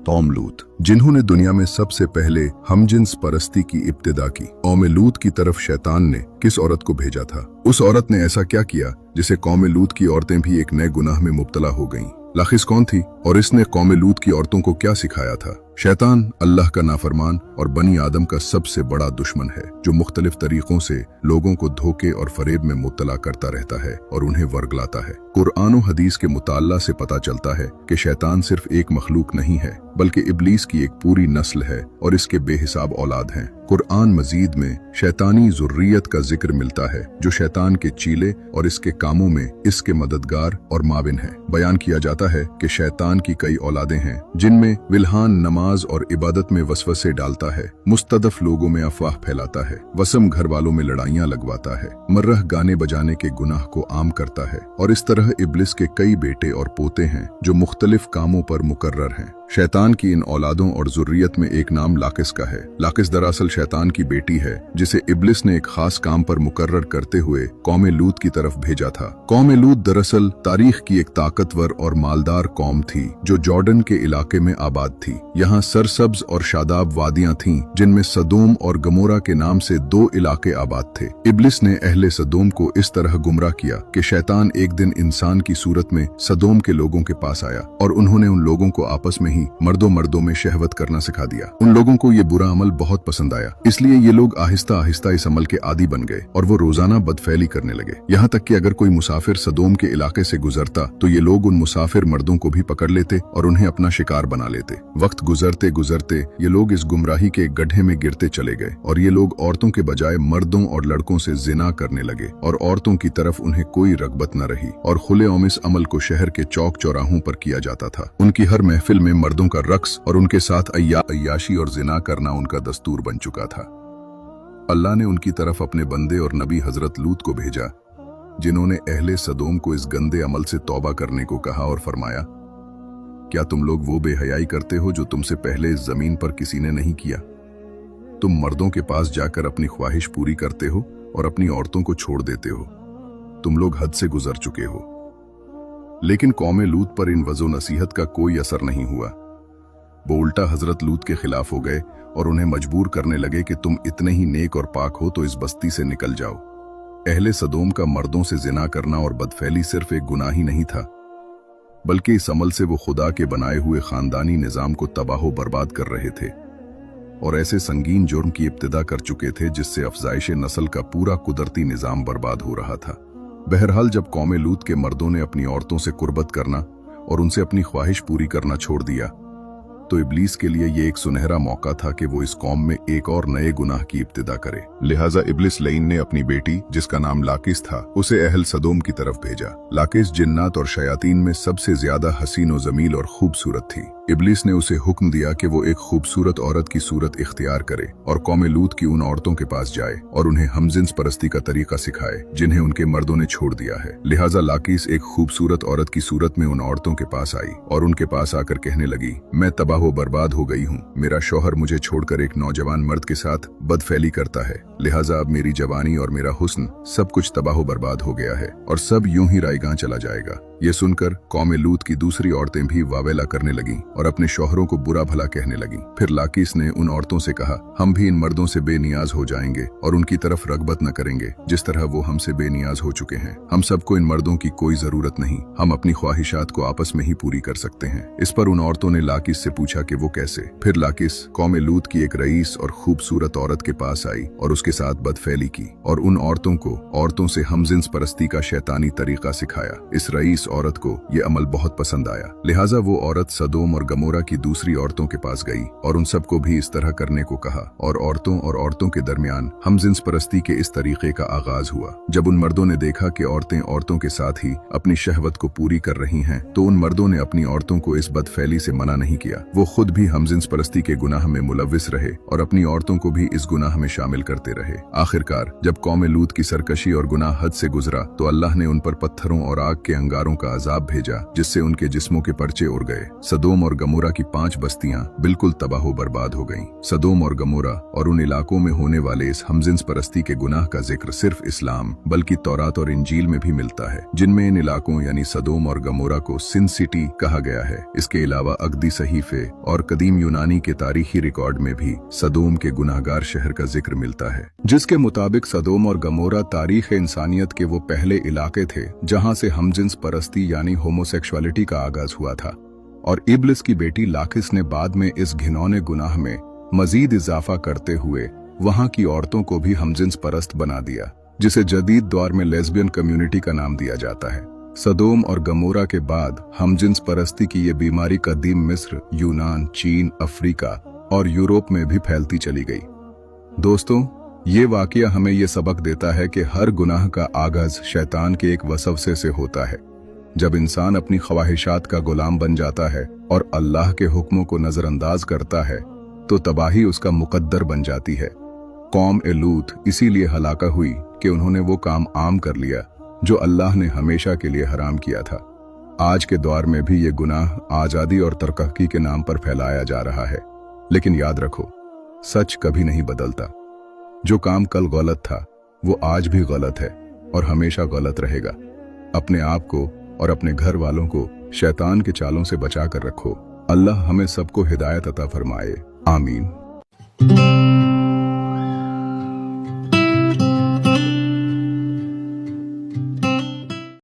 कौम लूत, जिन्होंने दुनिया में सबसे पहले हमजिन्स परस्ती की इब्तिदा की। कौम लूत की तरफ शैतान ने किस औरत को भेजा था? उस औरत ने ऐसा क्या किया जिसे कौम लूत की औरतें भी एक नए गुनाह में मुब्तला हो गईं? लाकिस कौन थी और इसने कौम लूत की औरतों को क्या सिखाया था? शैतान अल्लाह का नाफरमान और बनी आदम का सबसे बड़ा दुश्मन है, जो मुख्तलिफ तरीकों से लोगों को धोखे और फरेब में मुब्तला करता रहता है और उन्हें वर्गलाता है। कुरान और हदीस के मुताल्ला से पता चलता है कि शैतान सिर्फ एक मखलूक नहीं है, बल्कि इब्लीस की एक पूरी नस्ल है और इसके बेहिसाब औलाद हैं। कुरान मजीद में शैतानी ज़ुर्रियत का जिक्र मिलता है, जो शैतान के चीले और इसके कामों में इसके मददगार और माविन है। बयान किया जाता है कि शैतान की कई औलादें हैं, जिनमें विल्हान नमाज और इबादत में वसवसे डालता है, मुस्तदफ लोगों में अफवाह फैलाता है, वसम घर वालों में लड़ाइयां लगवाता है, मर्रह गाने बजाने के गुनाह को आम करता है, और इस तरह इब्लिस के कई बेटे और पोते हैं जो मुख्तलिफ कामों पर मुकर्रर हैं। शैतान की इन औलादों और ज़ुर्रियत में एक नाम लाकिस का है। लाकिस दरअसल शैतान की बेटी है, जिसे इब्लिस ने एक खास काम पर मुकर्रर करते हुए कौम लूत की तरफ भेजा था। कौम लूत दरअसल तारीख की एक ताकतवर और मालदार कौम थी, जो जॉर्डन के इलाके में आबाद थी। यहाँ सरसब्ज और शादाब वादियां थीं, जिनमें सदोम और गमोरा के नाम से दो इलाके आबाद थे। इब्लिस ने अहले सदोम को इस तरह गुमराह किया कि शैतान एक दिन इंसान की सूरत में सदोम के लोगों के पास आया और उन्होंने उन लोगों को आपस में मर्दों में शहवत करना सिखा दिया। उन लोगों को ये बुरा अमल बहुत पसंद आया, इसलिए ये लोग आहिस्ता आहिस्ता इस अमल के आदी बन गए और वो रोजाना बदफैली करने लगे। यहाँ तक कि अगर कोई मुसाफिर सदोम के इलाके से गुजरता तो ये लोग उन मुसाफिर मर्दों को भी पकड़ लेते और उन्हें अपना शिकार बना लेते। वक्त गुजरते गुजरते ये लोग इस गुमराही के गड्ढे में गिरते चले गए और ये लोग औरतों के बजाय मर्दों और लड़कों से जिना करने लगे और औरतों की तरफ उन्हें कोई रगबत न रही और खुलेआम इस अमल को शहर के चौक चौराहों पर किया जाता था। उनकी हर महफिल में मर्दों का रक्स और उनके साथ अय्याशी और जिना करना उनका दस्तूर बन चुका था। अल्लाह ने उनकी तरफ अपने बंदे और नबी हजरत लूत को भेजा, जिन्होंने अहले सदोम को इस गंदे अमल से तौबा करने को कहा और फरमाया, क्या तुम लोग वो बेहयाई करते हो जो तुमसे पहले इस जमीन पर किसी ने नहीं किया? तुम मर्दों के पास जाकर अपनी ख्वाहिश पूरी करते हो और अपनी औरतों को छोड़ देते हो। तुम लोग हद से गुजर चुके हो। लेकिन कौम लूत पर इन वज़ो नसीहत का कोई असर नहीं हुआ। वो उल्टा हजरत लूत के खिलाफ हो गए और उन्हें मजबूर करने लगे कि तुम इतने ही नेक और पाक हो तो इस बस्ती से निकल जाओ। अहले सदोम का मर्दों से जिना करना और बदफैली सिर्फ एक गुनाह ही नहीं था, बल्कि इस अमल से वो खुदा के बनाए हुए खानदानी निजाम को तबाह बर्बाद कर रहे थे और ऐसे संगीन जुर्म की इब्तिदा कर चुके थे जिससे अफजाइश नस्ल का पूरा कुदरती निजाम बर्बाद हो रहा था। बहरहाल जब कौम लूत के मर्दों ने अपनी औरतों से कुर्बत करना और उनसे अपनी ख्वाहिश पूरी करना छोड़ दिया, तो इब्लीस के लिए ये एक सुनहरा मौका था कि वो इस कौम में एक और नए गुनाह की इब्तिदा करे। लिहाजा इब्लिस लईन ने अपनी बेटी, जिसका नाम लाकिस था, उसे अहल सदोम की तरफ भेजा। लाकिस जिन्नात और शयातीन में सबसे ज्यादा हसीन और जमील और खूबसूरत थी। इब्लिस ने उसे हुक्म दिया कि वो एक खूबसूरत औरत की सूरत इख्तियार करे और कौम लूत की उन औरतों के पास जाए और उन्हें हमजिन्स परस्ती का तरीका सिखाए जिन्हें उनके मर्दों ने छोड़ दिया है। लिहाजा लाकिस एक खूबसूरत औरत की सूरत में उन औरतों के पास आई और उनके पास आकर कहने लगी, मैं तबाह बर्बाद हो गई हूँ। मेरा शौहर मुझे छोड़कर एक नौजवान मर्द के साथ बदफैली करता है, लिहाजा अब मेरी जवानी और मेरा हुस्न सब कुछ तबाह बर्बाद हो गया है और सब यूं ही रायगां चला जाएगा। ये सुनकर कौम लूत की दूसरी औरतें भी वावेला करने लगीं और अपने शौहरों को बुरा भला कहने लगीं। फिर लाकिस ने उन औरतों से कहा, हम भी इन मर्दों से बेनियाज हो जाएंगे और उनकी तरफ रगबत न करेंगे जिस तरह वो हमसे बेनियाज हो चुके हैं। हम सबको इन मर्दों की कोई जरूरत नहीं, हम अपनी ख्वाहिशात को आपस में ही पूरी कर सकते हैं। इस पर उन औरतों ने लाकिस से पूछा कि वो कैसे। फिर लाकिस कौम लूत की एक रईस और खूबसूरत औरत के पास आई और उसके साथ बदफैली की और उन औरतों को औरतों से हमजिन्स परस्ती का शैतानी तरीका सिखाया। इस रईस औरत को ये अमल बहुत पसंद आया, लिहाजा वो औरत सदोम और गमोरा की दूसरी औरतों के पास गई और उन सबको भी इस तरह करने को कहा और औरतों के दरमियान हमजिन्स परस्ती के इस तरीके का आगाज हुआ। जब उन मर्दों ने देखा कि औरतें औरतों के साथ ही अपनी शहवत को पूरी कर रही हैं, तो उन मर्दों ने अपनी औरतों को इस बदफैली से मना नहीं किया। वो खुद भी हमजिन्स परस्ती के गुनाह में मुलव्विस रहे और अपनी औरतों को भी इस गुनाह में शामिल करते रहे। आखिरकार जब कौम लूत की सरकशी और गुनाह हद से गुजरा तो अल्लाह ने उन पर पत्थरों और आग के अंगारों का अजाब भेजा, जिससे उनके जिस्मों के पर्चे उड़ गए। सदोम और गमोरा की 5 बस्तियां बिल्कुल तबाह बर्बाद हो गईं। सदोम और गमोरा और उन इलाकों में होने वाले इस हमजिन्स परस्ती के गुनाह का जिक्र सिर्फ इस्लाम बल्कि तौरात और इंजील में भी मिलता है, जिनमें इन इलाकों यानी सदोम और गमोरा को सिन सिटी कहा गया है। इसके अलावा अकदी सहीफे, और कदीम यूनानी के तारीखी रिकॉर्ड में भी सदोम के गुनाहगार शहर का जिक्र मिलता है, जिसके मुताबिक सदोम और गमोरा तारीख इंसानियत के वो पहले इलाके थे जहां से हमजिन्स परस्ती यानी होमोसेक्सुअलिटी का आगाज हुआ था। और इब्लिस की बेटी लाकिस ने बाद में इस घिनौने गुनाह में मजीद इजाफा करते हुए वहां की औरतों को भी हमजिन्स परस्त बना दिया, जिसे जदीद दौर में लेस्बियन कम्युनिटी का नाम दिया जाता है। सदोम और गमोरा के बाद हमजिन्स परस्ती की ये बीमारी कदीम मिस्र, यूनान, चीन, अफ्रीका और यूरोप में भी फैलती चली गई। दोस्तों, ये वाकया हमें ये सबक देता है कि हर गुनाह का आगाज शैतान के एक वसवसे से होता है। जब इंसान अपनी ख्वाहिशात का गुलाम बन जाता है और अल्लाह के हुक्मों को नजरअंदाज करता है तो तबाही उसका मुकद्दर बन जाती है। कौम ए लूत इसीलिए हलाका हुई कि उन्होंने वो काम आम कर लिया जो अल्लाह ने हमेशा के लिए हराम किया था। आज के दौर में भी ये गुनाह आजादी और तरक्की के नाम पर फैलाया जा रहा है, लेकिन याद रखो, सच कभी नहीं बदलता। जो काम कल गलत था वो आज भी गलत है और हमेशा गलत रहेगा। अपने आप को और अपने घर वालों को शैतान के चालों से बचा कर रखो। अल्लाह हमें सबको हिदायत अता फरमाए। आमीन।